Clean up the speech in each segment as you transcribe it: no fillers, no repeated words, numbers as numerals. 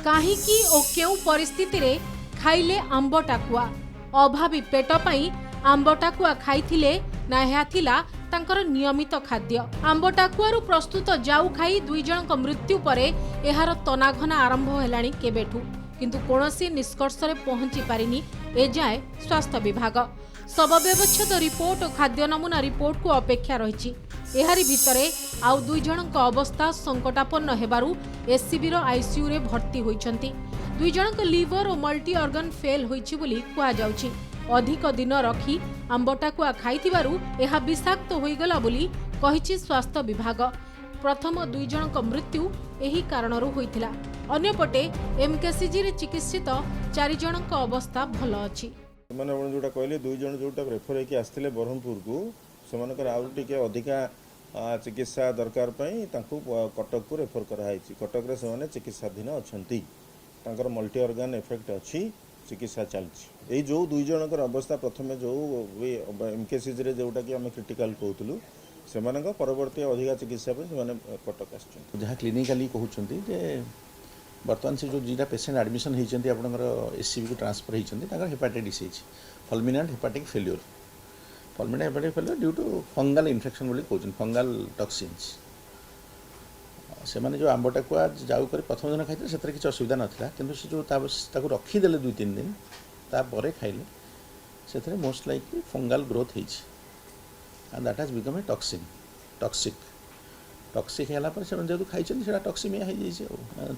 काहींकी ओ केउ परिस्थिति रे खाइले आंब टाकुआ अभावी पेट पाई आंब टाकुआ खाइथिले ना ଏହା थिला तांकर नियमित खाद्य। आंब टाकुआरु प्रस्तुत जाऊ खाई दुई जनक मृत्यु परे एहार तनाघना आरंभ हेलाणी केबेठु, किंतु कोनोसी निष्कर्ष रे पहुंची पारिनी एजाए स्वास्थ्य विभाग। शव व्यवच्छेद रिपोर्ट और खाद्य नमूना रिपोर्ट को अपेक्षा रही। एहारी भितरे आउ दुई जनक अवस्था संकटापन्न हेबारु एससीबी रो आईसीयू रे भर्ती होइछंती। दुई जनक लिवर और मल्टी ऑर्गन फेल होइछि बोली कुआ जाउछि। अधिक दिन रखी आंबटाकुआ खाइथिबारु एहा विषाक्त होइगला बोली कहिछि स्वास्थ्य विभाग। प्रथम दुई जनक मृत्यु एही कारणरू होइथिला। अन्यपटे एमकेसीजी रे चिकित्सित 4 जनक अवस्था भल अछि। मैंने जोटा कहले दुई जन जोटा रेफर होकर आसते ब्रह्मपुर को सेमानकर आउ टिके अधिका चिकित्सा दरकार कटक को रेफर कराई। कटक रे से चिकित्साधीन अच्छा मल्टी ऑर्गन इफेक्ट अच्छी चिकित्सा चलती। जो दुई जनकर अवस्था प्रथम जो एमकेसीजी रे जोटा कि आम क्रिटिकल कहूँ से परवर्ती अधिका चिकित्सा कटक आस जहाँ क्लिनिकाली कहते जे बर्तमान से जो जीटा पेसेंट एडमिशन होती आपंकर एससीबी को ट्रांसफर होती hepatitis fulminant hepatic failure fulminant hepatic failure due to fungal infection बोली कहते फंगल टॉक्सिन्स से माने जो आंबटाकुआ जाऊ कर प्रथम दिन खाई से किसी असुविधा नाला कि जो रखीदे 2-3 दिन तापर खाइले से most likely fungal growth and that has become a toxic toxic है जेहतु खाई टॉक्सिमिया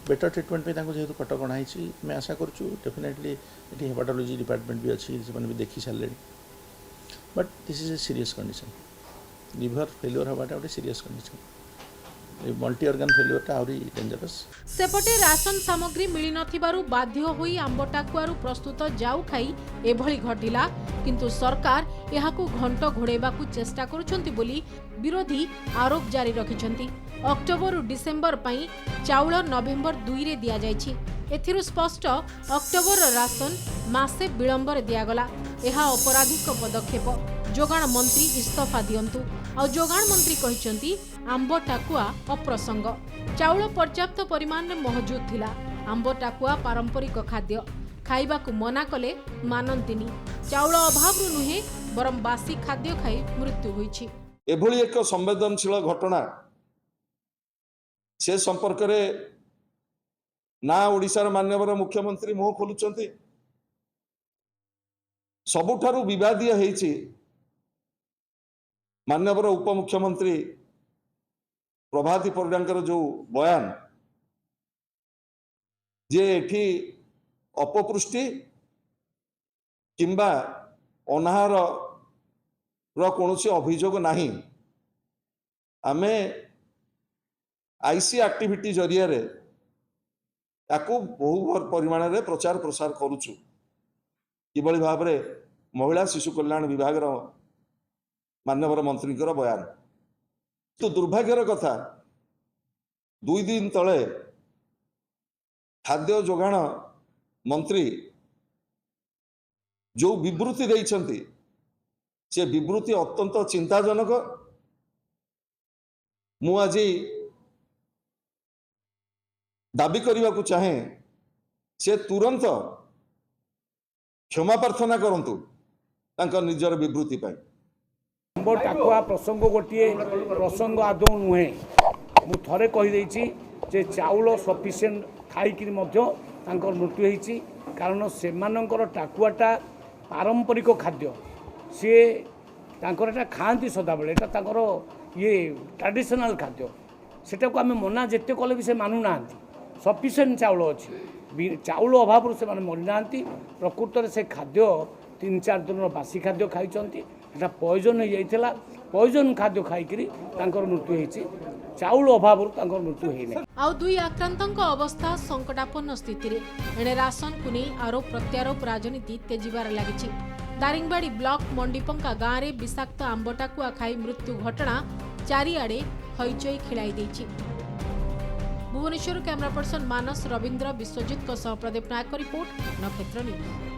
बेटर ट्रिटमेंट पे जेहतु कटकणा आम आशा करूँ डेफिनेटली ये हेपाटोलॉजी डिपार्टमेंट भी अच्छी से भी देखी सारे but this is a serious condition liver failure हवाटा गोटे serious condition multi organ failure टा आउरी डेंजरस। सेपटे राशन सामग्री मिली नथिबारु बाध्य होई आंबटाकुआरु प्रस्तुत जाऊ खाई एभली घटिला, किंतु सरकार एहाकु घंट घोड़ेबाकु चेष्टा करुछंती बोली विरोधी आरोप जारी रखिछंती। अक्टोबर रु डिसेंबर पई चाउल नवेम्बर 2 रे दिया जायछि। एथिरु स्पष्ट अक्टोबर राशन मासे विलंबर दियागला। एहा अपराधिक पदक्षेप। जोगाण मंत्री इस्तीफा दियंतु। और जोगाण मंत्री कहिसंती आंब टाकुआ अप्रसंग। चाउल पर्याप्त परिमाण में मौजूद थिला। आंब टाकुआ पारंपरिक खाद्य खाइबा को मना कले मानंतिनी। चाउल अभाव नुहे बरम बासी खाद्य खाई मृत्यु होईछि। एभली एक संवेदनशील घटना से संपर्क रे ना ओडिशार माननीय मुख्यमंत्री मुह खोलुचंती। सबुठारु विवादीय हेछि माननीय उपमुख्यमंत्री प्रभाती परिडांकर जो बयान जे एठी अपपृष्टि किंबा अनाहार कौनसी अभियोग नहीं। आमे आईसी एक्टिविटी जरिया रे ताकू बहु परिमाण रे प्रचार प्रसार करूछु किबळी भाव रे महिला शिशु कल्याण विभाग माननीय मंत्री बयान। तो दुर्भाग्यर कथा 2 दिन तले खाद्य जोगाण मंत्री जो विवृत्ति देइछंती से विवृत्ति अत्यंत चिंताजनक। मु आज दाबी करने को चाहे से तुरंत क्षमा प्रार्थना करंतु तांकर निजर विवृत्ति पाई। आंब टाकुआ प्रसंग गोटे प्रसंग आदौ नुहे। मु थरे कहीदे जे चाउल सफिसीयंट खाई मृत्यु होती कारण से टाकुआटा पारंपरिक खाद्य सी एटा खाती सदाबले ये ट्रेडिशनल खाद्य सेटा को आम मना जिते कले भी से मानु ना सफिसीयंट चाउल अच्छी चाउल अभाव से मरी ना प्रकृत में से खाद्य 3-4 दिन बासी खाद्य खाई पॉइजन हो जाइथिला। पॉइजन खाद्य खाइकरी मृत्यु होती चाउल अभाव मृत्यु होना। आउ दुई आक्रांतक अवस्था संकटापन्न स्थिति रे एणे राशन को नहीं आरोप प्रत्यारोप राजनीति तेजिबार लागिछि। दारिंगबाड़ी ब्लॉक मंडीपंका गाँव में विषाक्त आंबटाकुआ खाई मृत्यु घटना चारिआडे हईचई खेलाई देछि। भुवनेश्वर कैमरा पर्सन मानस रवींद्र विश्वजित प्रदीप नायक रिपोर्ट नक्षत्र न्यूज।